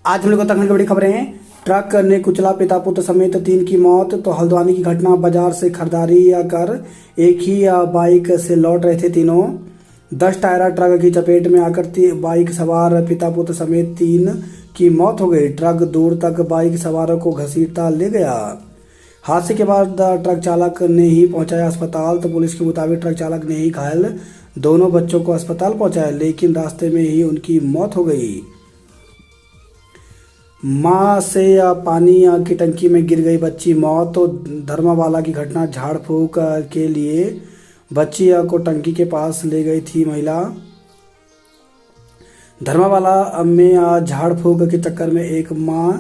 आज हम लोग उत्तराखंड की बड़ी खबरें हैं। ट्रक ने कुचला पिता पुत्र समेत 3 की मौत। तो हल्द्वानी की घटना, बाजार से खरीदारी कर एक ही बाइक से लौट रहे थे तीनों। 10 टायरा ट्रक की चपेट में आकर बाइक सवार पिता पुत्र समेत 3 की मौत हो गई। ट्रक दूर तक बाइक सवारों को घसीटता ले गया। हादसे के बाद ट्रक चालक ने ही पहुंचाया अस्पताल। तो पुलिस के मुताबिक ट्रक चालक ने ही घायल दोनों बच्चों को अस्पताल पहुंचाया, लेकिन रास्ते में ही उनकी मौत हो गई। मां से पानी की टंकी में गिर गई बच्ची, मौत। तो धर्मावाला की घटना, झाड़ फूक के लिए बच्ची को टंकी के पास ले गई थी महिला। धर्मावाला में झाड़ फूक के चक्कर में एक मां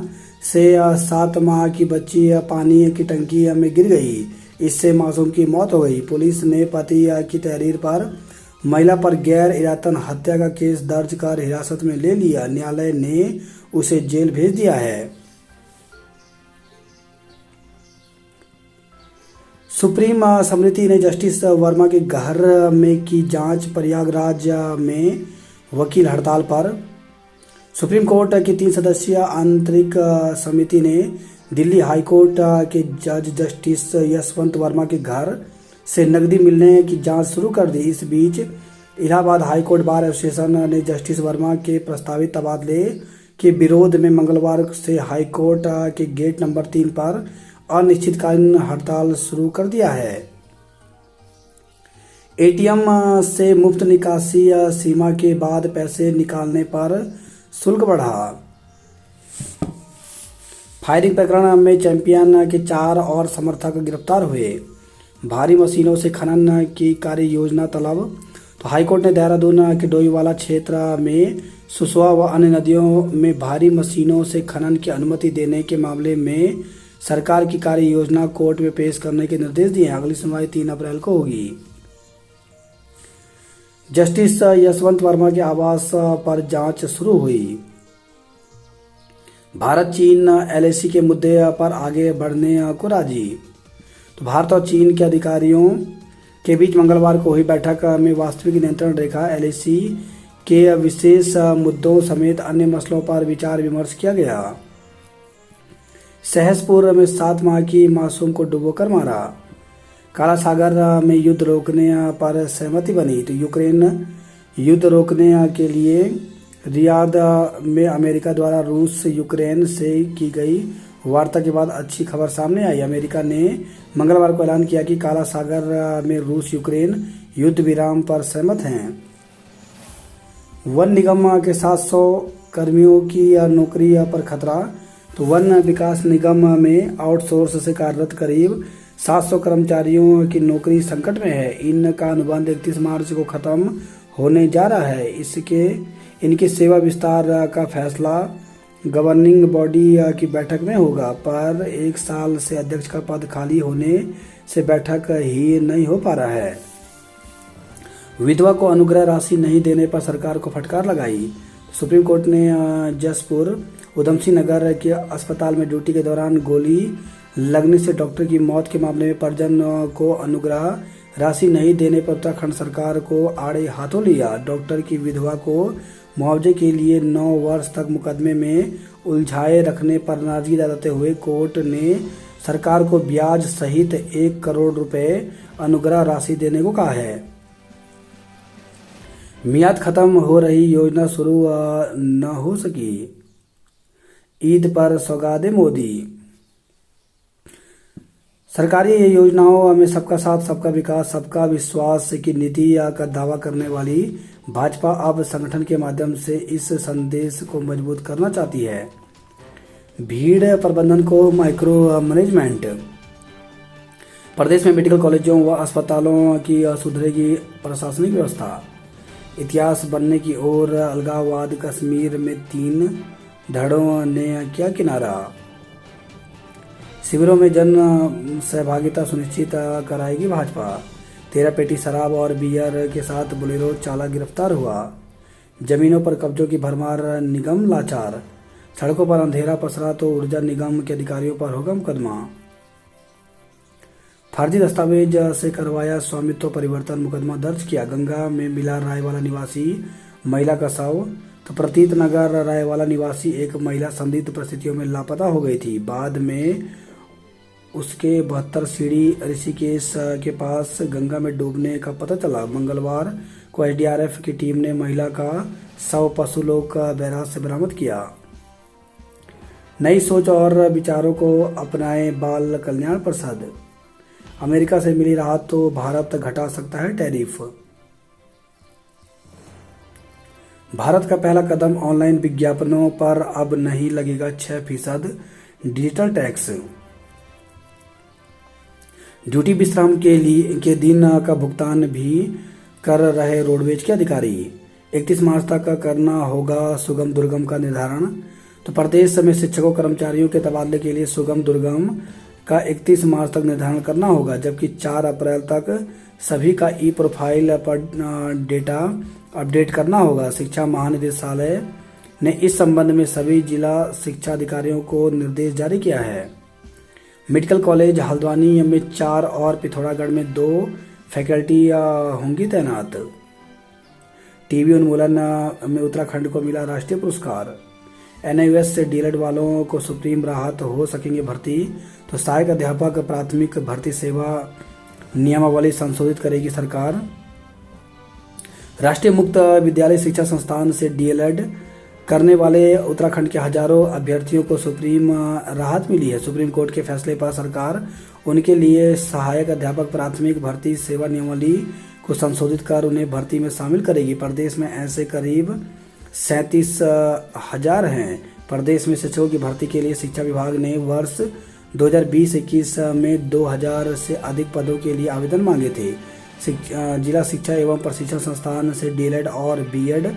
से 7 माह की बच्ची पानी की टंकी में गिर गई। इससे मासूम की मौत हो गई। पुलिस ने पति की तहरीर पर महिला पर गैर इरादतन हत्या का केस दर्ज कर हिरासत में ले लिया। न्यायालय ने उसे जेल भेज दिया है। सुप्रीम समिति ने जस्टिस वर्मा के घर में की जांच। प्रयागराज में वकील हड़ताल पर। सुप्रीम कोर्ट की 3 सदस्यीय आंतरिक समिति ने दिल्ली हाई कोर्ट के जज जस्टिस यशवंत वर्मा के घर से नकदी मिलने की जांच शुरू कर दी। इस बीच Allahabad high court bar association ने जस्टिस वर्मा के प्रस्तावित तबादले के विरोध में मंगलवार से हाई कोर्ट के गेट नंबर 3 पर अनिश्चितकालीन हड़ताल शुरू कर दिया है। एटीएम से मुफ्त निकासी सीमा के बाद पैसे निकालने पर शुल्क बढ़ा। फायरिंग प्रकरण में चैंपियन के 4 और समर्थक गिरफ्तार हुए। भारी मशीनों से खनन की कार्य योजना तलब। तो हाईकोर्ट ने देहरादून के डोईवाला क्षेत्र में सुसवा व अन्य नदियों में भारी मशीनों से खनन की अनुमति देने के मामले में सरकार की कार्य योजना कोर्ट में पेश करने के निर्देश दिए हैं। अगली सुनवाई 3 अप्रैल को होगी। जस्टिस यशवंत वर्मा के आवास पर जांच शुरू हुई। भारत चीन एलएसी के मुद्दे पर आगे बढ़ने को राजी। तो भारत और चीन के अधिकारियों के बीच मंगलवार को हुई बैठक में वास्तविक नियंत्रण रेखा एलएसी के विशेष मुद्दों समेत अन्य मसलों पर विचार विमर्श किया गया। सहसपुर में 7 माह की मासूम को डुबोकर मारा। काला सागर में युद्ध रोकने पर सहमति बनी। तो यूक्रेन युद्ध रोकने के लिए रियाद में अमेरिका द्वारा रूस यूक्रेन से की गई वार्ता के बाद अच्छी खबर सामने आई। अमेरिका ने मंगलवार को ऐलान किया कि काला सागर में रूस यूक्रेन युद्ध विराम पर सहमत हैं। वन निगम के 700 कर्मियों की नौकरी पर खतरा। तो वन विकास निगम में आउटसोर्स से कार्यरत करीब 700 कर्मचारियों की नौकरी संकट में है। इनका अनुबंध 31 मार्च को खत्म होने जा रहा है। इनके सेवा विस्तार का फैसला गवर्निंग बॉडी की बैठक में होगा, पर 1 साल से अध्यक्ष का पद खाली होने से बैठक ही नहीं हो पा रहा है। विधवा को अनुग्रह राशि नहीं देने पर सरकार को फटकार लगाई। सुप्रीम कोर्ट ने जसपुर उधम सिंह नगर के अस्पताल में ड्यूटी के दौरान गोली लगने से डॉक्टर की मौत के मामले में परिजन को अनुग्रह राशि नहीं देने पर उत्तराखंड सरकार को आड़े हाथों लिया। डॉक्टर की विधवा को मुआवजे के लिए 9 वर्ष तक मुकदमे में उलझाए रखने पर नाराजगी जताते हुए कोर्ट ने सरकार को ब्याज सहित 1 करोड़ रुपए अनुग्रह राशि देने को कहा है। मियाद खत्म हो रही योजना शुरू न हो सकी। ईद पर सौगात मोदी। सरकारी योजनाओं में सबका साथ, सबका विकास, सबका विश्वास की नीति का दावा करने वाली भाजपा अब संगठन के माध्यम से इस संदेश को मजबूत करना चाहती है। भीड़ प्रबंधन को माइक्रो मैनेजमेंट। प्रदेश में मेडिकल कॉलेजों व अस्पतालों की सुधरेगी प्रशासनिक व्यवस्था। इतिहास बनने की ओर अलगाववाद। कश्मीर में 3 धड़ों ने किया किनारा। शिविरों में जन सहभागिता सुनिश्चित कराएगी भाजपा। 13 पेटी शराब और बियर के साथ बोलेरो चालक गिरफ्तार हुआ। जमीनों पर कब्जों की भरमार, निगम लाचार। सड़कों पर अंधेरा पसरा तो ऊर्जा निगम के अधिकारियों पर होगा मुकदमा। फर्जी दस्तावेज से करवाया स्वामित्व परिवर्तन, मुकदमा दर्ज किया। गंगा में मिला रायवाला निवासी महिला का शव। तो प्रतीत नगर रायवाला निवासी एक महिला संदिग्ध परिस्थितियों में लापता हो गई थी। बाद में उसके 72 सीढ़ी ऋषिकेश के पास गंगा में डूबने का पता चला। मंगलवार को एसडीआरएफ की टीम ने महिला का शव पशुलोक बैराज से बरामद किया। नई सोच और विचारों को अपनाए बाल कल्याण परिषद। अमेरिका से मिली राहत तो भारत घटा सकता है टैरिफ। भारत का पहला कदम, ऑनलाइन विज्ञापनों पर अब नहीं लगेगा 6% डिजिटल टैक्स। ड्यूटी विश्राम के दिन का भुगतान भी कर रहे रोडवेज के अधिकारी। 31 मार्च तक करना होगा सुगम दुर्गम का निर्धारण। तो प्रदेश में शिक्षकों कर्मचारियों के तबादले के लिए सुगम दुर्गम का 31 मार्च तक निर्धारण करना होगा, जबकि 4 अप्रैल तक सभी का ई प्रोफाइल पर डेटा अपडेट करना होगा। शिक्षा महानिदेशालय ने इस संबंध में सभी जिला शिक्षा अधिकारियों को निर्देश जारी किया है। मेडिकल कॉलेज हल्द्वानी में 4 और पिथौरागढ़ में 2 फैकल्टी होंगी तैनात। टीबी उन्मूलन में उत्तराखंड को मिला राष्ट्रीय पुरस्कार। एनआईओएस से डीएलएड वालों को सुप्रीम राहत, हो सकेंगे भर्ती। तो सहायक अध्यापक प्राथमिक भर्ती सेवा नियमावली संशोधित करेगी सरकार। राष्ट्रीय मुक्त विद्यालय शिक्षा संस्थान से डीएलएड करने वाले उत्तराखंड के हजारों अभ्यर्थियों को सुप्रीम राहत मिली है। सुप्रीम कोर्ट के फैसले पर सरकार उनके लिए सहायक अध्यापक प्राथमिक भर्ती सेवा नियमावली को संशोधित कर उन्हें भर्ती में शामिल करेगी। प्रदेश में ऐसे करीब 37,000 हैं। प्रदेश में शिक्षकों की भर्ती के लिए शिक्षा विभाग ने वर्ष 2020-21 में 2,000 से अधिक पदों के लिए आवेदन मांगे थे। जिला शिक्षा एवं प्रशिक्षण संस्थान से डीएलएड और बीएड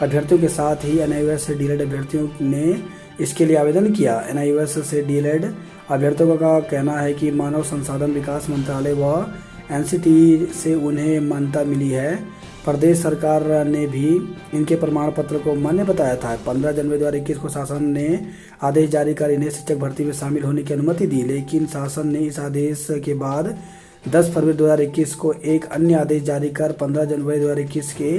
अभ्यर्थियों के साथ ही एनआईओएस से डीएलएड अभ्यर्थियों ने इसके लिए आवेदन किया। एनआईओएस से डीएलएड अभ्यर्थियों का कहना है कि मानव संसाधन विकास मंत्रालय व एनसीटी से उन्हें मान्यता मिली है। प्रदेश सरकार ने भी इनके प्रमाण पत्र को मान्य बताया था। 15 जनवरी 2021 को शासन ने आदेश जारी कर इन्हें शिक्षक भर्ती में शामिल होने की अनुमति दी, लेकिन शासन ने इस आदेश के बाद 10 फरवरी 2021 को एक अन्य आदेश जारी कर 15 जनवरी 2021 के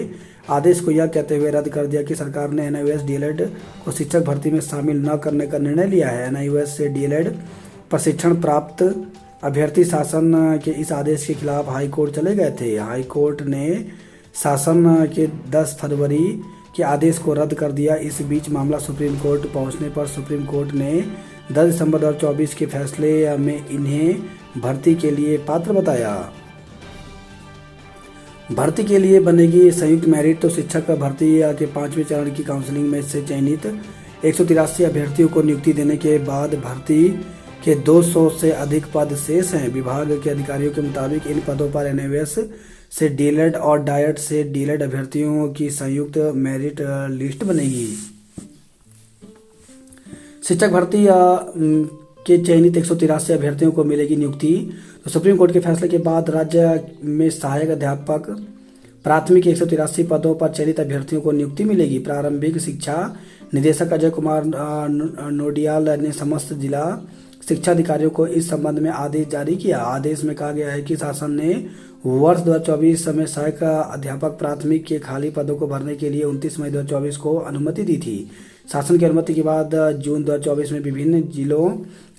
आदेश को यह कहते हुए रद्द कर दिया कि सरकार ने एनआईओएस डीएलएड को शिक्षक भर्ती में शामिल न करने का निर्णय लिया है। एनआईओएस से डीएलएड प्रशिक्षण प्राप्त अभ्यर्थी शासन के इस आदेश के खिलाफ हाईकोर्ट चले गए थे। हाईकोर्ट ने शासन के 10 फरवरी के आदेश को रद्द कर दिया। इस बीच मामला सुप्रीम कोर्ट पहुंचने पर सुप्रीम कोर्ट ने 10 दिसंबर 2024 के फैसले में इन्हें भर्ती के लिए पात्र बताया। भर्ती के लिए बनेगी संयुक्त मेरिट। तो शिक्षक भर्ती के 5वें चरण की काउंसलिंग में से चयनित 183 अभ्यर्थियों को नियुक्ति देने के बाद भर्ती के 200 से अधिक पद शेष हैं। विभाग के अधिकारियों के मुताबिक इन पदों पर एनआईओएस से डीएलएड और डायट से डीएलएड अभ्यर्थियों की संयुक्त मेरिट लिस्ट बनेगी। शिक्षक भर्ती के चयनित 183 अभ्यर्थियों को मिलेगी नियुक्ति। तो सुप्रीम कोर्ट के फैसले के बाद राज्य में सहायक अध्यापक प्राथमिक 183 पदों पर चयनित अभ्यर्थियों को नियुक्ति मिलेगी। प्रारंभिक शिक्षा निदेशक अजय कुमार नोडियाल ने समस्त जिला शिक्षा अधिकारियों को इस संबंध में आदेश जारी किया। आदेश में कहा गया है कि शासन ने वर्ष 2024 में सहायक अध्यापक प्राथमिक के खाली पदों को भरने के लिए 29 मई 2024 को अनुमति दी थी। शासन की अनुमति के बाद जून 2024 में विभिन्न जिलों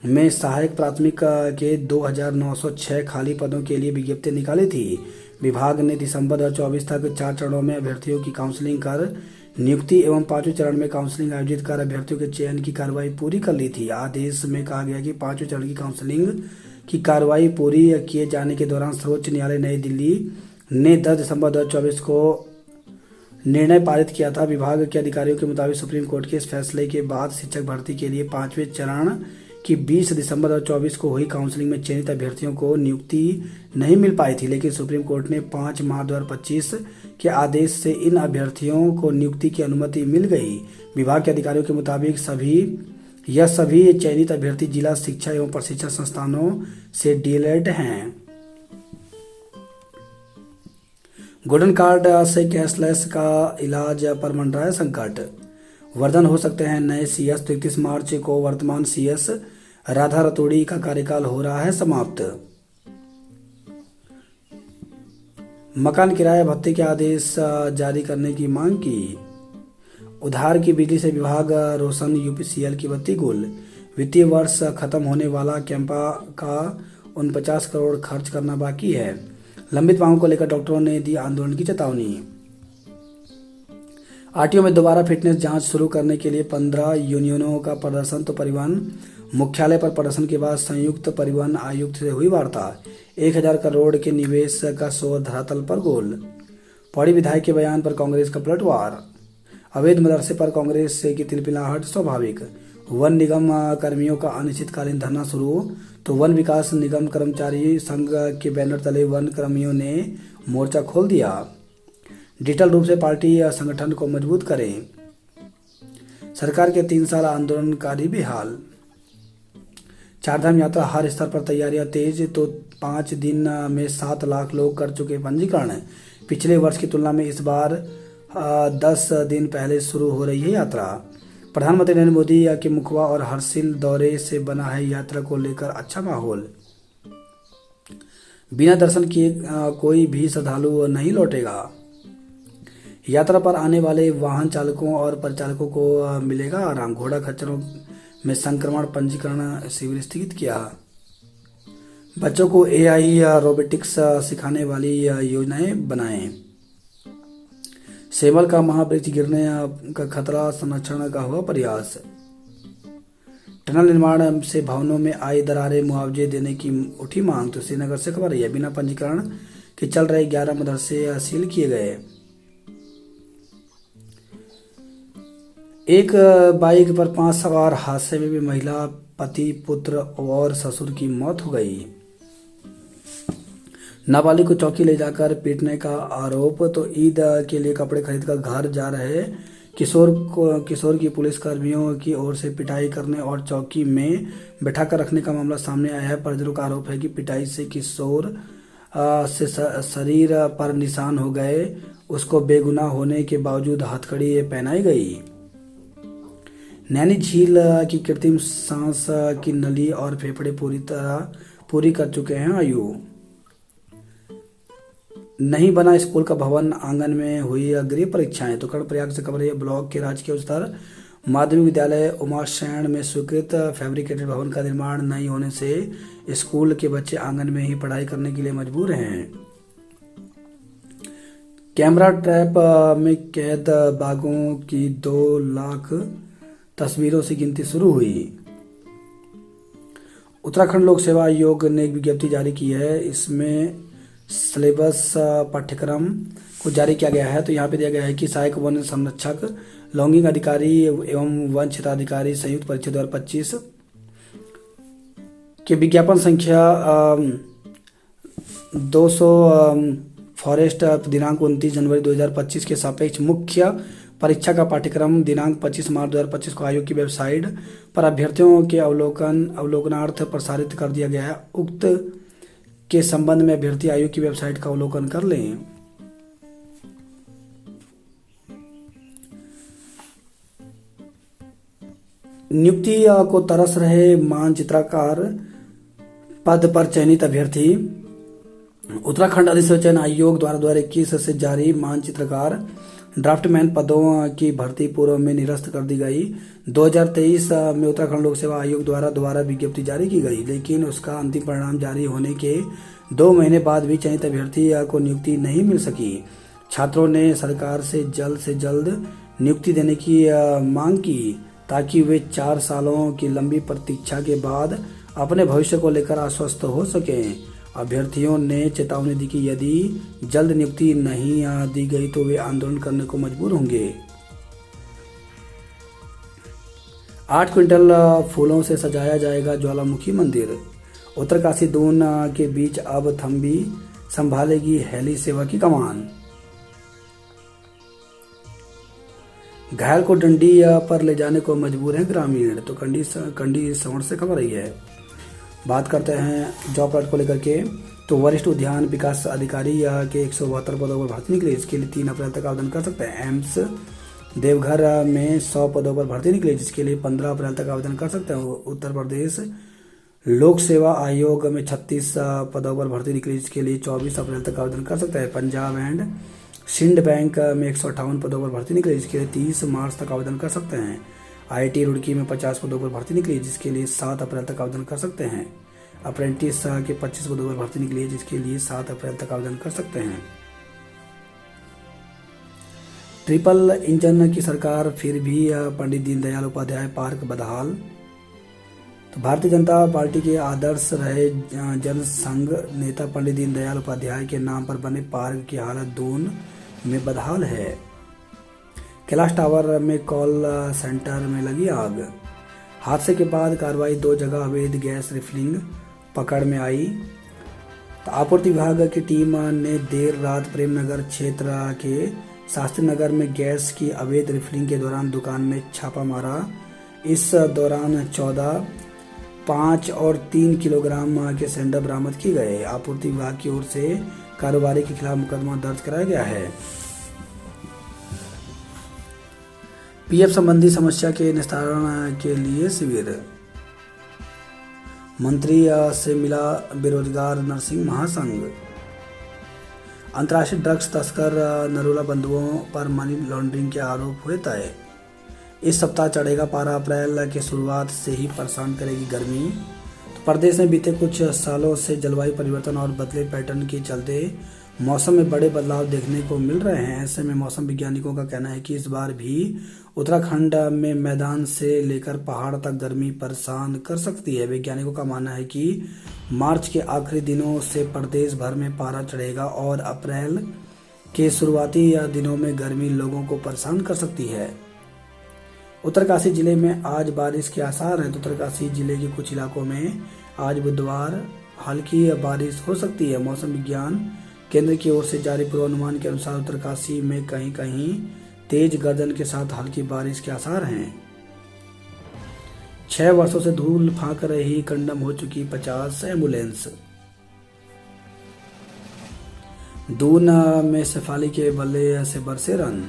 में सहायक प्राथमिक के 2,906 खाली पदों के लिए विज्ञप्ति निकाली थी। विभाग ने दिसंबर 2024 तक 4 चरणों में अभ्यर्थियों की काउंसलिंग कर नियुक्ति एवं 5वें चरण में काउंसलिंग आयोजित कर अभ्यर्थियों के चयन की कार्रवाई पूरी कर ली थी। आदेश में कहा गया कि 5वें चरण की काउंसलिंग की कार्रवाई पूरी किए जाने के दौरान सर्वोच्च न्यायालय नई दिल्ली ने 10 दिसंबर 2024 को निर्णय पारित किया था। विभाग के अधिकारियों के मुताबिक सुप्रीम कोर्ट के इस फैसले के बाद शिक्षक भर्ती के लिए 5वें चरण की 20 दिसंबर 2024 को हुई काउंसलिंग में चयनित अभ्यर्थियों को नियुक्ति नहीं मिल पाई थी, लेकिन सुप्रीम कोर्ट ने 5 मार्च 2025 के आदेश से इन अभ्यर्थियों को नियुक्ति की अनुमति मिल गई। विभाग के अधिकारियों के मुताबिक सभी चयनित अभ्यर्थी जिला शिक्षा एवं प्रशिक्षण संस्थानों से डीएलएड हैं। गोल्डन कार्ड से कैशलेस का इलाज पर मंडराया संकट। वर्धन हो सकते हैं नए सीएस। 31 मार्च को वर्तमान सीएस राधा रतोड़ी का कार्यकाल हो रहा है समाप्त। मकान किराया भत्ते के आदेश जारी करने की मांग की। उधार की बिजली से विभाग रोशन यूपीसीएल की बत्ती गुल। वित्तीय वर्ष खत्म होने वाला कैंपा का 49 करोड़ खर्च करना बाकी है। लंबित मांगों को लेकर डॉक्टरों ने दी आंदोलन की चेतावनी। आरटीओ में दोबारा फिटनेस जांच शुरू करने के लिए 15 यूनियनों का प्रदर्शन। तो परिवहन मुख्यालय पर प्रदर्शन के बाद संयुक्त परिवहन आयुक्त से हुई वार्ता। 1000 करोड़ के निवेश का शोर धरातल पर गोल। पौड़ी विधायक के बयान पर कांग्रेस का पलटवार। अवैध मदरसे पर कांग्रेस की तिलपिलाहट स्वाभाविक। वन निगम कर्मियों का अनिश्चितकालीन धरना शुरू। तो वन विकास निगम कर्मचारी संघ के बैनर तले वन कर्मियों ने मोर्चा खोल दिया। डिजिटल रूप से पार्टी संगठन को मजबूत करें। सरकार के 3 साल आंदोलनकारी बेहाल। चारधाम यात्रा हर स्तर पर तैयारियां तेज। तो 5 दिन में 7 लाख लोग कर चुके पंजीकरण। पिछले वर्ष की तुलना में इस बार 10 दिन पहले शुरू हो रही है यात्रा। प्रधानमंत्री नरेंद्र मोदी के मुखवा और हर्षिल दौरे से बना है यात्रा को लेकर अच्छा माहौल। बिना दर्शन किए कोई भी श्रद्धालु नहीं लौटेगा। यात्रा पर आने वाले वाहन चालकों और परिचालकों को मिलेगा आराम। घोड़ा खच्चरों में संक्रमण पंजीकरण शिविर स्थगित किया। बच्चों को एआई रोबोटिक्स सिखाने वाली योजनाएं बनाएं। सेमल का महावृक्ष गिरने का खतरा, संरक्षण का हुआ प्रयास। टनल निर्माण से भवनों में आई दरारें, मुआवजे देने की उठी मांग। तो श्रीनगर से खबर है, बिना पंजीकरण के चल रहे 11 मदरसे सील किए गए। एक बाइक पर 5 सवार हादसे में भी महिला, पति, पुत्र और ससुर की मौत हो गई। नाबालिग को चौकी ले जाकर पीटने का आरोप। तो ईद के लिए कपड़े खरीदकर घर जा रहे किशोर की पुलिस कर्मियों की ओर से पिटाई करने और चौकी में बैठाकर रखने का मामला सामने आया है। परिजनों का आरोप है कि पिटाई से किशोर से शरीर पर निशान हो गए। उसको बेगुनाह होने के बावजूद हथकड़ी पहनाई गई। नैनी झील की कृत्रिम सांस की नली और फेफड़े पूरी कर चुके हैं आयु। नहीं बना स्कूल का भवन, आंगन में हुई गृह परीक्षाएं। तो कर्णप्रयाग से खबर है, ब्लॉक के राजकीय उच्चतर माध्यमिक विद्यालय उमाशैन में स्वीकृत फैब्रिकेटेड भवन का निर्माण नहीं होने से स्कूल के बच्चे आंगन में ही पढ़ाई करने के लिए मजबूर हैं। कैमरा ट्रैप में कैद बाघों की 2 लाख तस्वीरों से गिनती शुरू हुई। उत्तराखंड लोक सेवा आयोग ने एक विज्ञप्ति जारी की है। इसमें सिलेबस पाठ्यक्रम को जारी किया गया है। तो यहाँ पे दिया गया है कि सहायक वन संरक्षक, लॉगिंग अधिकारी एवं वन क्षेत्राधिकारी संयुक्त परीक्षा 2025 के विज्ञापन संख्या 200 फॉरेस्ट दिनांक 29 जनवरी 2025 के सापेक्ष मुख्य परीक्षा का पाठ्यक्रम दिनांक 25 मार्च 2025 को आयोग की वेबसाइट पर अभ्यर्थियों के अवलोकनार्थ प्रसारित कर दिया गया है। उक्त के संबंध में अभ्यर्थी आयोग की वेबसाइट का अवलोकन कर लें। नियुक्ति को तरस रहे मानचित्रकार पद पर चयनित अभ्यर्थी। उत्तराखंड अधिसूचना आयोग द्वारा 2021 से जारी मानचित्रकार ड्राफ्टमैन पदों की भर्ती पूर्व में निरस्त कर दी गई। 2023 में उत्तराखंड लोक सेवा आयोग द्वारा दोबारा विज्ञप्ति जारी की गई, लेकिन उसका अंतिम परिणाम जारी होने के 2 महीने बाद भी चयनित अभ्यर्थी को नियुक्ति नहीं मिल सकी। छात्रों ने सरकार से जल्द नियुक्ति देने की मांग की ताकि वे 4 सालों की लंबी प्रतीक्षा के बाद अपने भविष्य को लेकर आश्वस्त हो सकें। अभ्यर्थियों ने चेतावनी दी कि यदि जल्द नियुक्ति नहीं दी गई तो वे आंदोलन करने को मजबूर होंगे। 8 क्विंटल फूलों से सजाया जाएगा ज्वालामुखी मंदिर। उत्तरकाशी दून के बीच अब थम्बी संभालेगी हेली सेवा की कमान। घायल को डंडी पर ले जाने को मजबूर है ग्रामीण। तो कंडी सवर्ण से खबर रही है। बात करते हैं जॉब कार्ड को लेकर के। तो वरिष्ठ उद्यान विकास अधिकारी के 172 पदों पर भर्ती निकली। इसके लिए 3 अप्रैल तक आवेदन कर सकते हैं। एम्स देवघर में 100 पदों पर भर्ती निकली, जिसके लिए 15 अप्रैल तक आवेदन कर सकते हैं। उत्तर प्रदेश लोक सेवा आयोग में 36 पदों पर भर्ती निकली, जिसके लिए 24 अप्रैल तक आवेदन कर सकते हैं। पंजाब एंड सिंध बैंक में 158 पदों पर भर्ती निकली, जिसके लिए 30 मार्च तक आवेदन कर सकते हैं। IIT रुड़की में 50 पदों पर भर्ती निकली, जिसके लिए 7 अप्रैल तक आवेदन कर सकते हैं। अप्रेंटिस के 25 पदों पर भर्ती निकली है, जिसके लिए 7 अप्रैल तक आवेदन कर सकते हैं। ट्रिपल इंजन की सरकार फिर भी पंडित दीनदयाल उपाध्याय पार्क बदहाल। तो भारतीय जनता पार्टी के आदर्श रहे जनसंघ नेता पंडित दीनदयाल उपाध्याय के नाम पर बने पार्क की हालत दून में बदहाल है। कैलाश टावर में कॉल सेंटर में लगी आग। हादसे के बाद कार्रवाई, 2 जगह अवैध गैस रिफिलिंग पकड़ में आई। तो आपूर्ति विभाग की टीम ने देर रात प्रेमनगर क्षेत्र के शास्त्री नगर में गैस की अवैध रिफिलिंग के दौरान दुकान में छापा मारा। इस दौरान 14, 5 और 3 किलोग्राम के सिलेंडर बरामद किए गए। आपूर्ति विभाग की ओर से कारोबारी के खिलाफ मुकदमा दर्ज कराया गया है। पीएफ संबंधी समस्या के निस्तारण के लिए शिविर। मंत्री से मिला बेरोजगार नरसिंह महासंघ। अंतर्राष्ट्रीय ड्रग्स तस्कर नरूला बंधुओं पर मनी लॉन्ड्रिंग के आरोप हुए तय। इस सप्ताह चढ़ेगा पारा। अप्रैल की शुरुआत से ही परेशान करेगी गर्मी। तो प्रदेश में बीते कुछ सालों से जलवायु परिवर्तन और बदले पैटर्न के चलते मौसम में बड़े बदलाव देखने को मिल रहे हैं। ऐसे में मौसम वैज्ञानिकों का कहना है कि इस बार भी उत्तराखंड में मैदान से लेकर पहाड़ तक गर्मी परेशान कर सकती है। वैज्ञानिकों का मानना है कि मार्च के आखिरी दिनों से प्रदेश भर में पारा चढ़ेगा और अप्रैल के शुरुआती दिनों में गर्मी लोगों को परेशान कर सकती है। उत्तरकाशी जिले में आज बारिश के आसार हैं। तो उत्तरकाशी जिले के कुछ इलाकों में आज बुधवार हल्की बारिश हो सकती है। मौसम विज्ञान केंद्र की ओर से जारी पूर्वानुमान के अनुसार उत्तरकाशी में कहीं कहीं तेज गर्जन के साथ हल्की बारिश के आसार हैं। 6 वर्षों से धूल फांक रही कंडम हो चुकी 50 एम्बुलेंस। दून में शेफाली के बल्ले से बरसे रन।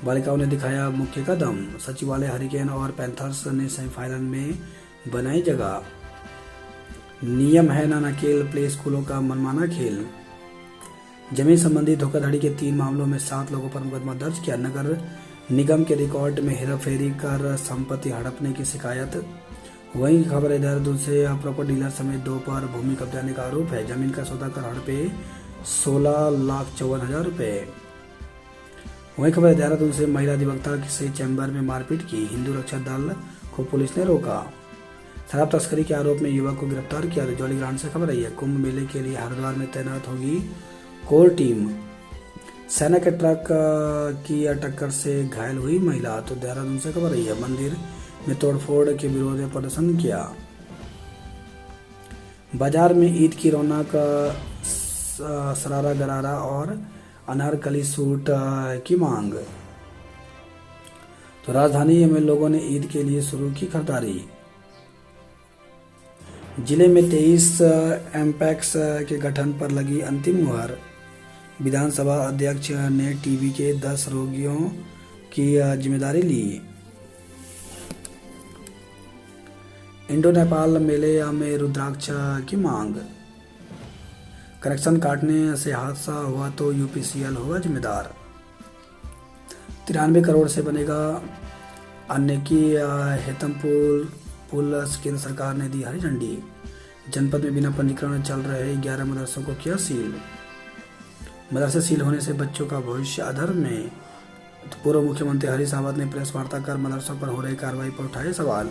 बालिकाओं ने दिखाया मुख्य कदम। सचिवालय हरिकेन और पैंथर्स ने सेमीफाइनल में बनाई जगह। नियम है ना नकेल प्ले स्कूलों का मनमाना खेल। जमीन संबंधी धोखाधड़ी के 3 मामलों में 7 लोगों पर मुकदमा दर्ज किया। नगर निगम के रिकॉर्ड में हेराफेरी कर संपत्ति हड़पने की शिकायत। वहीं खबर है देहरादून से प्रॉपर्टी डीलर समेत 2 पर भूमि कब्जाने का आरोप है। जमीन का सौदा कर हड़पे 16,54,000 रुपए। वहीं खबर है देहरादून से महिला अधिवक्ता से चैम्बर में मारपीट की। हिंदू रक्षा दल को पुलिस ने रोका। शराब तस्करी के आरोप में युवक को गिरफ्तार किया। जौली ग्रांड से खबर आई है। कुंभ मेले के लिए हरिद्वार में तैनात होगी कोर टीम। सेना के ट्रक की टक्कर से घायल हुई महिला। तो देहरादून से खबर आई है। मंदिर में तोड़फोड़ के विरोध में प्रदर्शन किया। बाजार में ईद की रौनक, सरारा गरारा और अनारकली सूट की मांग। तो राजधानी में लोगों ने ईद के लिए शुरू की खरीदारी। जिले में 23 एमपैक्स के गठन पर लगी अंतिम मुहर। विधानसभा अध्यक्ष ने टीबी के 10 रोगियों की जिम्मेदारी ली। इंडो नेपाल मेले में रुद्राक्ष की मांग। कनेक्शन काटने से हादसा हुआ तो यूपीसीएल होगा जिम्मेदार। 93 करोड़ से बनेगा अन्य की हेतमपुर पुल। केंद्र सरकार ने दी हरी झंडी। जनपद में बिना पंजीकरण चल रहे 11 मदरसों को किया सील। मदरसे सील होने से बच्चों का भविष्य अधर में। तो पूर्व मुख्यमंत्री हरीश रावत ने प्रेस वार्ता कर मदरसों पर हो रही कार्रवाई पर उठाए सवाल।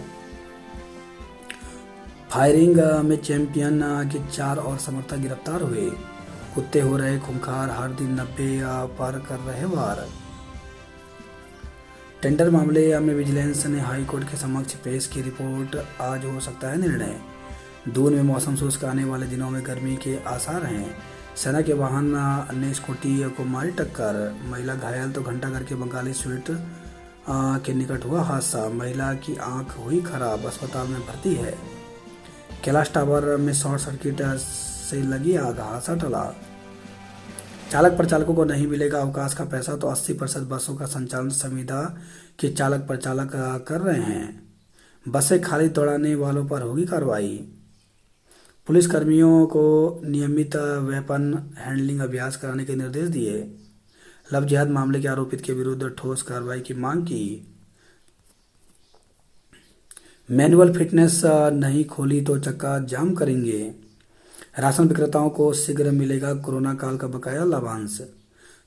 फायरिंग में चैंपियन के 4 और समर्थक गिरफ्तार हुए। कुत्ते हो रहे खूंखार, हर दिन 90 पर कर रहे वार। टेंडर मामले में विजिलेंस ने हाई कोर्ट के समक्ष पेश की रिपोर्ट। आज हो सकता है निर्णय। दून में मौसम शुष्क, आने वाले दिनों में गर्मी के आसार हैं। सेना के वाहन ने स्कूटी को मारी टक्कर। महिला घायल तो घंटाघर के बंगाली स्वीट के निकट हुआ हादसा। महिला की आंख हुई खराब, अस्पताल में भर्ती है। कैलाश टावर में शॉर्ट सर्किट से लगी आग, हादसा टला। चालक प्रचालकों को नहीं मिलेगा अवकाश का पैसा। तो 80% बसों का संचालन संविदा के चालक प्रचालक कर रहे हैं। बसें खाली दौड़ाने वालों पर होगी कार्रवाई। पुलिस कर्मियों को नियमित वेपन हैंडलिंग अभ्यास कराने के निर्देश दिए। लव जिहाद मामले के आरोपित के विरुद्ध ठोस कार्रवाई की मांग की। मैनुअल फिटनेस नहीं खोली तो चक्का जाम करेंगे। राशन विक्रेताओं को शीघ्र मिलेगा कोरोना काल का बकाया लाभांश।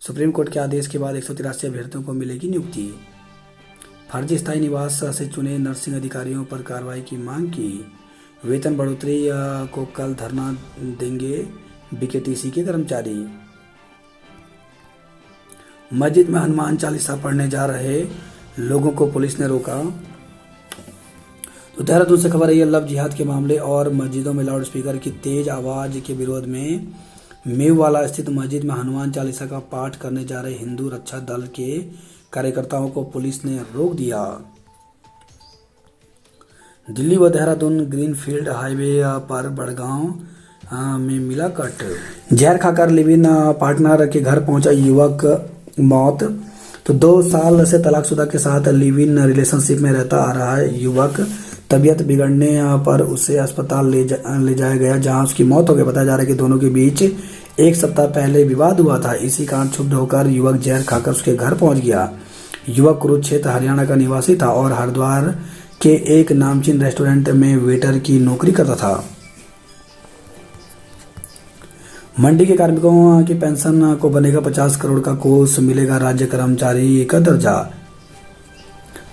सुप्रीम कोर्ट के आदेश के बाद 183 अभ्यर्थियों को मिलेगी नियुक्ति। फर्जी स्थायी निवास से चुने नर्सिंग अधिकारियों पर कार्रवाई की मांग की। वेतन बढ़ोतरी को कल धरना देंगे बीकेटीसी के कर्मचारी। मस्जिद में हनुमान चालीसा पढ़ने जा रहे लोगों को पुलिस ने रोका। तो देहरादून से खबर है, ये लव जिहाद के मामले और मस्जिदों में लाउडस्पीकर की तेज आवाज के विरोध में मेववाला स्थित मस्जिद में हनुमान चालीसा का पाठ करने जा रहे हिंदू रक्षा दल के कार्यकर्ताओं को पुलिस ने रोक दिया। दिल्ली व देहरादून ग्रीनफील्ड हाईवे पर बड़गांव में मिला कट। जहर खाकर लिव इन पार्टनर के घर पहुंचा युवक मौत। तो 2 साल से तलाकशुदा के साथ लिव इन रिलेशनशिप में रहता आ रहा है युवक। तबीयत बिगड़ने पर उसे अस्पताल ले जाया गया, जहां उसकी मौत हो गई। बताया जा रहा है कि दोनों के बीच 1 सप्ताह पहले विवाद हुआ था। इसी कारण क्षुब्ध होकर युवक जहर खाकर उसके घर पहुंच गया। युवक कुरुक्षेत्र हरियाणा का निवासी था और हरिद्वार के एक नामचीन रेस्टोरेंट में वेटर की नौकरी करता था। मंडी के कार्मिकों की पेंशन को बनेगा 50 करोड़ का कोष, मिलेगा राज्य कर्मचारी का दर्जा।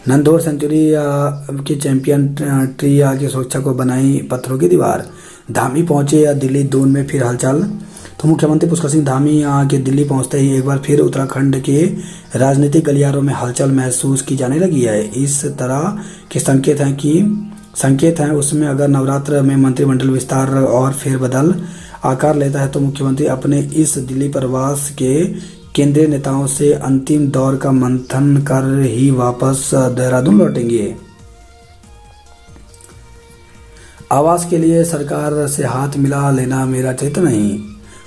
नंदौर सेंचुरी की चैंपियन ट्री की सुरक्षा को बनाई पत्थरों की दीवार। धामी पहुंचे दिल्ली, दून में फिर हलचल। तो मुख्यमंत्री पुष्कर सिंह धामी के दिल्ली पहुंचते ही एक बार फिर उत्तराखंड के राजनीतिक गलियारों में हलचल महसूस की जाने लगी है। इस तरह के संकेत हैं उसमें अगर नवरात्र में मंत्रिमंडल विस्तार और फेरबदल आकार लेता है तो मुख्यमंत्री अपने इस दिल्ली प्रवास के केंद्रीय नेताओं से अंतिम दौर का मंथन कर ही वापस देहरादून लौटेंगे। आवास के लिए सरकार से हाथ मिला लेना मेरा चरित्र नहीं।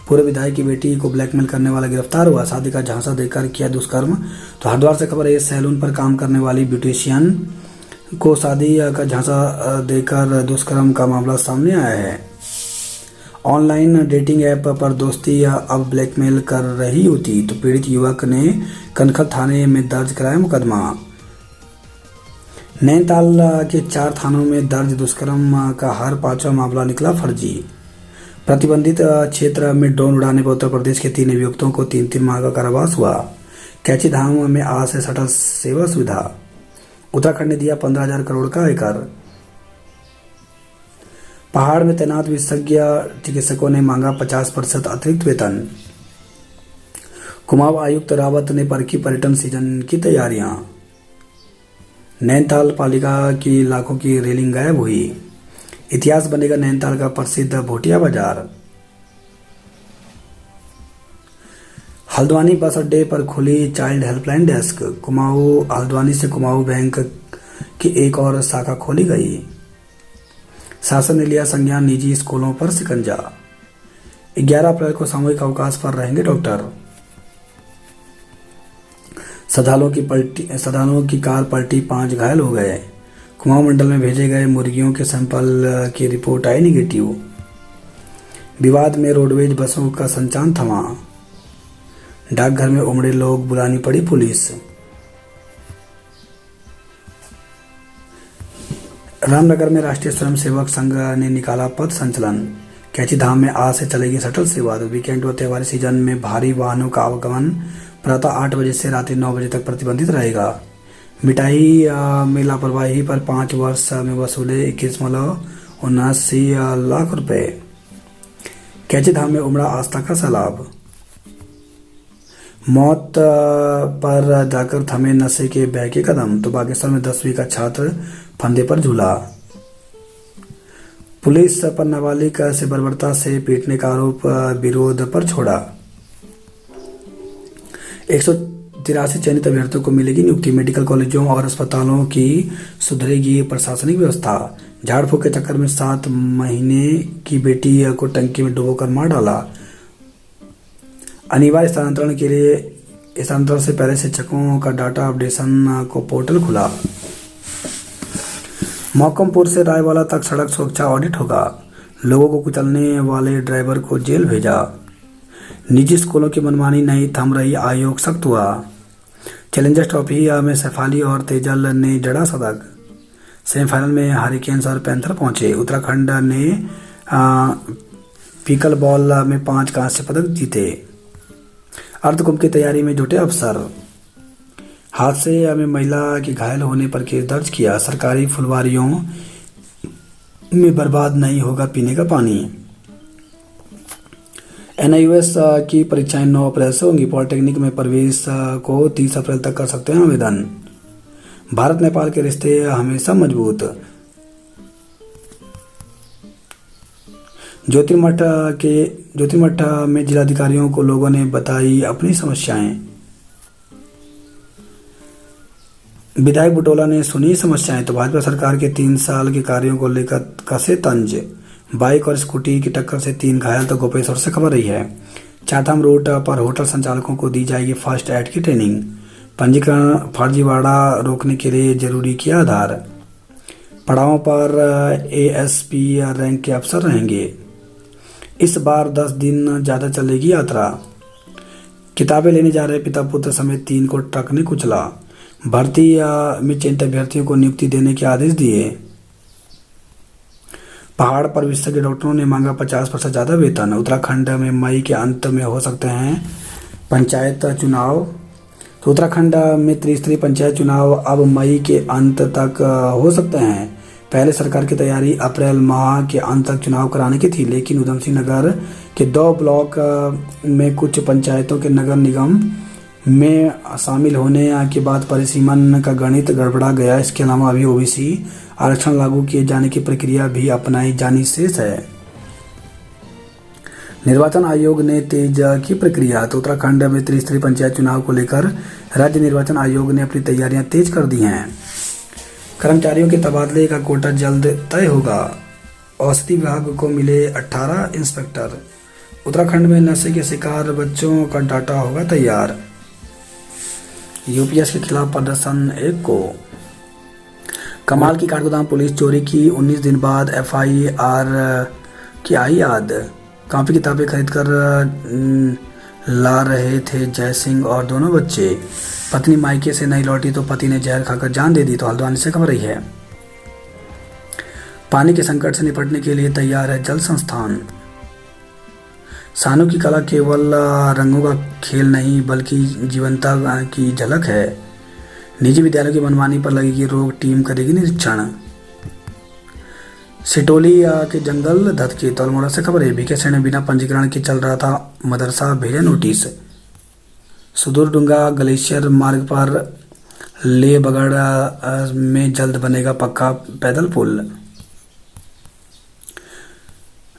पूर्व विधायक की बेटी को ब्लैकमेल करने वाला गिरफ्तार हुआ। शादी का झांसा देकर किया दुष्कर्म। तो हरिद्वार से खबर है, सैलून पर काम करने वाली ब्यूटिशियन को शादी का झांसा देकर दुष्कर्म का मामला सामने आया है। ऑनलाइन डेटिंग ऐप पर दोस्ती अब ब्लैकमेल कर रही युवती। तो पीड़ित युवक ने कनखल थाने में दर्ज कराया मुकदमा। नैनीताल के 4 थानों में दर्ज दुष्कर्म का हर 5वां मामला निकला फर्जी। प्रतिबंधित क्षेत्र में ड्रोन उड़ाने पर उत्तर प्रदेश के 3 अभियुक्तों को 3-3 माह का कारावास हुआ। कैची धाम में आज से शटल सेवा सुविधा। उत्तराखंड ने दिया 15,000 करोड़ का आयकर। पहाड़ में तैनात विशेषज्ञ चिकित्सकों ने मांगा 50% अतिरिक्त वेतन। कुमाऊं आयुक्त रावत ने परखी पर्यटन सीजन की तैयारियां। नैनीताल पालिका की लाखों की रेलिंग गायब हुई। इतिहास बनेगा नैनीताल का प्रसिद्ध भोटिया बाजार। हल्द्वानी बस अड्डे पर खुली child helpline desk. Kumaon Haldwani से कुमाऊं बैंक की एक और शाखा खोली गई। शासन ने लिया संज्ञान निजी स्कूलों पर शिकंजा। 11 अप्रैल को सामूहिक अवकाश पर रहेंगे डॉक्टर। श्रद्धालुओं की कार पलटी, 5 घायल हो गए। कुमाऊं मंडल में भेजे गए मुर्गियों के सैंपल की रिपोर्ट आई निगेटिव। विवाद में रोडवेज बसों का संचालन थमा। डाकघर में उमड़े लोग, बुलानी पड़ी पुलिस। रामनगर में राष्ट्रीय स्वयंसेवक संघ ने निकाला पथ संचलन। कैची धाम में आज से चलेगी शटल सेवा। वीकेंड व त्योहारी सीजन में भारी वाहनों का आवागमन प्रातः 8 बजे से रात्रि 9 बजे तक प्रतिबंधित रहेगा। मिठाई में लापरवाही पर 5 वर्ष में वसूले 21.79 लाख रुपए। कैची धाम में उमड़ा आस्था का सैलाब। मौत पर जाकर थमे नशे के बहके कदम। तो बागेश्वर में 10वीं का छात्र फंदे पर झूला। पुलिस पर नाबालिग से बर्बरता से पीटने का आरोप विरोध पर छोड़ा। 183 चयनित अभ्यर्थियों को मिलेगी नियुक्ति। मेडिकल कॉलेजों और अस्पतालों की सुधरेगी प्रशासनिक व्यवस्था। झाड़ फूक के चक्कर में 7 महीने की बेटी को टंकी में डुबोकर मार डाला। अनिवार्य स्थानांतरण के लिए स्थानांतरण से पहले शिक्षकों का डाटा अपडेशन को पोर्टल खुला। मौकमपुर से रायवाला तक सड़क सुरक्षा ऑडिट होगा। लोगों को कुचलने वाले ड्राइवर को जेल भेजा। निजी स्कूलों की मनमानी नहीं थम रही, आयोग सख्त हुआ। चैलेंजर्स ट्रॉफी में शेफाली और तेजल ने जड़ा शतक। सेमीफाइनल में हरिकेन्स और पैंथर पहुंचे। उत्तराखंड ने पिकल बॉल में 5 कांस्य पदक जीते। अर्धकुंभ की तैयारी में जुटे अफसर। हादसे में महिला के घायल होने पर केस दर्ज किया। सरकारी फुलवारियों में बर्बाद नहीं होगा पीने का पानी। NIOS की परीक्षाएं 9 अप्रैल से होंगी। पॉलिटेक्निक में प्रवेश को 30 अप्रैल तक कर सकते हैं आवेदन। भारत नेपाल के रिश्ते हमेशा मजबूत। ज्योतिर्मठ में जिलाधिकारियों को लोगों ने बताई अपनी समस्याएं। विधायक बुटोला ने सुनी समस्याएं तो भाजपा सरकार के 3 साल के कार्यों को लेकर कसे तंज। बाइक और स्कूटी की टक्कर से 3 घायल तो गोपेश्वर से खबर रही है। चारधाम रूट पर होटल संचालकों को दी जाएगी फास्ट एड की ट्रेनिंग। पंजीकरण फर्जीवाड़ा रोकने के लिए जरूरी किया आधार। पड़ावों पर ASP रैंक के अफसर रहेंगे। इस बार 10 दिन ज़्यादा चलेगी यात्रा। किताबें लेने जा रहे पिता पुत्र समेत 3 को ट्रक ने कुचला। भर्ती में चयनित अभ्यर्थियों को नियुक्ति देने के आदेश दिए। पहाड़ पर विशेषज्ञ डॉक्टरों ने मांगा 50% ज़्यादा वेतन। उत्तराखंड में मई के अंत में हो सकते हैं पंचायत चुनाव। तो उत्तराखंड में त्रिस्तरीय पंचायत चुनाव अब मई के अंत तक हो सकते हैं। पहले सरकार की तैयारी अप्रैल माह के अंत तक चुनाव कराने की थी, लेकिन उधम सिंह नगर के 2 ब्लॉक में कुछ पंचायतों के नगर निगम में शामिल होने के बाद परिसीमन का गणित गड़बड़ा गया। इसके अलावा अभी OBC आरक्षण लागू किए जाने की प्रक्रिया भी अपनाई जानी शेष है। निर्वाचन आयोग ने तेज की प्रक्रिया। तो उत्तराखंड में त्रिस्तरीय पंचायत चुनाव को लेकर राज्य निर्वाचन आयोग ने अपनी तैयारियां तेज कर दी हैं। कर्मचारियों के तबादले का कोटा जल्द तय होगा। औषधि विभाग को मिले 18 इंस्पेक्टर। उत्तराखंड में नशे के शिकार बच्चों का डाटा होगा तैयार। UPS के खिलाफ प्रदर्शन 1 को। कमाल की काठगोदाम पुलिस चोरी की 19 दिन बाद FIR की आई याद। कॉपी किताबें खरीदकर ला रहे थे जय सिंह और दोनों बच्चे। पत्नी मायके से नहीं लौटी तो पति ने जहर खाकर जान दे दी। तो हल्द्वानी से खबर रही है। पानी के संकट से निपटने के लिए तैयार है जल संस्थान। सानू की कला केवल रंगों का खेल नहीं बल्कि जीवंतता की झलक है। निजी विद्यालयों की मनमानी पर लगेगी रोक, टीम करेगी निरीक्षण। सिटोली के जंगल धधके। तो अल्मोड़ा से खबर है। बीके में बिना पंजीकरण के चल रहा था मदरसा, भेजे नोटिस। सुदूर डूंगा ग्लेशियर मार्ग पर ले बगड़ में जल्द बनेगा पक्का पैदल पुल।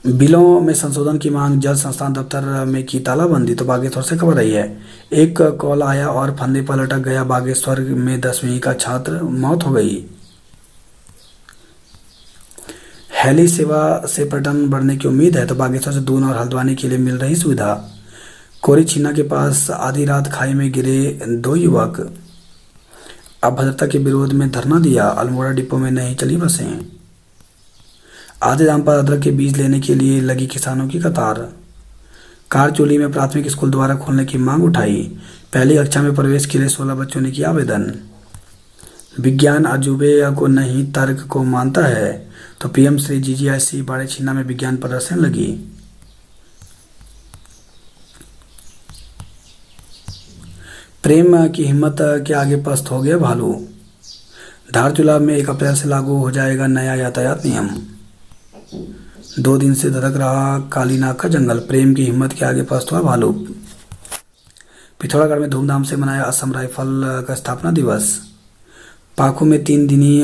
बिलों में संशोधन की मांग, जल संस्थान दफ्तर में की तालाबंदी। तो बागेश्वर से खबर रही है। एक कॉल आया और फंदे पर लटक गया। बागेश्वर में 10वीं का छात्र, मौत हो गई। हेली सेवा से पर्यटन बढ़ने की उम्मीद है। तो बागेश्वर से दून और हल्द्वानी के लिए मिल रही सुविधा। कोरी छीना के पास आधी रात खाई में गिरे 2 युवक। अभद्रता के विरोध में धरना दिया। अल्मोड़ा डिपो में नहीं चली बसें। आधे दाम पर अदरक के बीज लेने के लिए लगी किसानों की कतार। कारचोली में प्राथमिक स्कूल द्वारा खोलने की मांग उठाई। पहली कक्षा में प्रवेश के लिए 16 बच्चों ने किया आवेदन। विज्ञान अजूबे को नहीं तर्क को मानता है। तो PM श्री GGIC बाड़े छीना में विज्ञान प्रदर्शन लगी। प्रेम की हिम्मत के आगे पस्त हो गया भालू। धारचूला में 1 अप्रैल से लागू हो जाएगा नया यातायात नियम। 2 दिन से धधक रहा कालीनाग का जंगल। प्रेम की हिम्मत के आगे पस्त हुआ भालू। पिथौरागढ़ में धूमधाम से मनाया असम राइफल का स्थापना दिवस। पाखू में 3 दिनी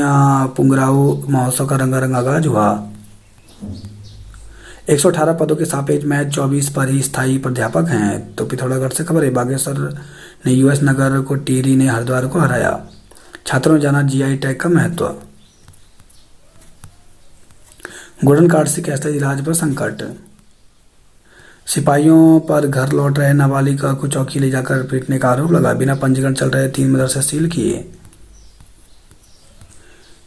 पुंगराऊ महोत्सव का रंगारंग आगाज हुआ। 118 पदों के सापेक्ष मैच 24 पर ही स्थायी प्राध्यापक हैं। तो पिथौरागढ़ से खबर है। बागेश्वर ने US नगर को, टिहरी ने हरिद्वार को हराया। छात्रों ने जाना GI टैग का महत्व। गोल्डन कार्ड से कैशलेस इलाज पर संकट। सिपाहियों पर घर लौट रहे नाबालिग को चौकी ले जाकर पीटने का आरोप लगा। बिना पंजीकरण चल रहे 3 मदरसे सील किए।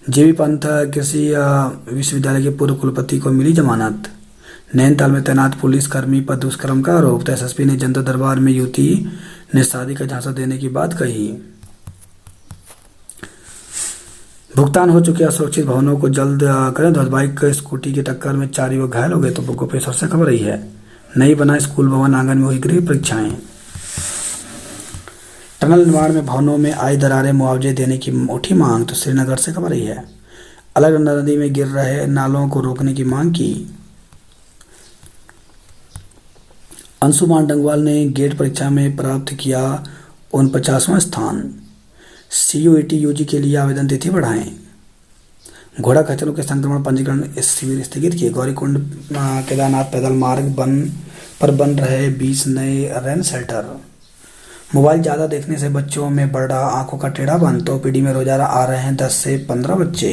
JB पंत कृषि विश्वविद्यालय के पूर्व कुलपति को मिली जमानत। नैनीताल में तैनात पुलिसकर्मी पर दुष्कर्म का आरोप, तो एसएसपी ने जनता दरबार में युवती ने शादी का झांसा देने की बात कही। भुगतान हो चुके असुरक्षित भवनों को जल्द करें, तो बाइक स्कूटी की टक्कर में 4 युवक घायल हो गए। तो गोपेश्वर से खबर रही है। नहीं बना स्कूल भवन, आंगन में हुई गृह परीक्षाएं। टनल निर्माण में भवनों में आई दरारें, मुआवजे देने की उठी मांग। तो श्रीनगर से खबर रही है। अलकनंदा नदी में गिर रहे नालों को रोकने की मांग की। अंशुमान डंगवाल ने गेट परीक्षा में प्राप्त किया 49वां स्थान। सीयूईटी यूजी के लिए आवेदन तिथि बढ़ाएं। घोड़ा खच्चरों के संक्रमण पंजीकरण शिविर स्थगित किए। गौरीकुंड केदारनाथ पैदल मार्ग बन रहे 20 नए रेन शेल्टर। मोबाइल ज़्यादा देखने से बच्चों में बढ़ रहा आंखों का टेढ़ापन। तो ओपीडी में रोजाना आ रहे हैं 10 से 15 बच्चे।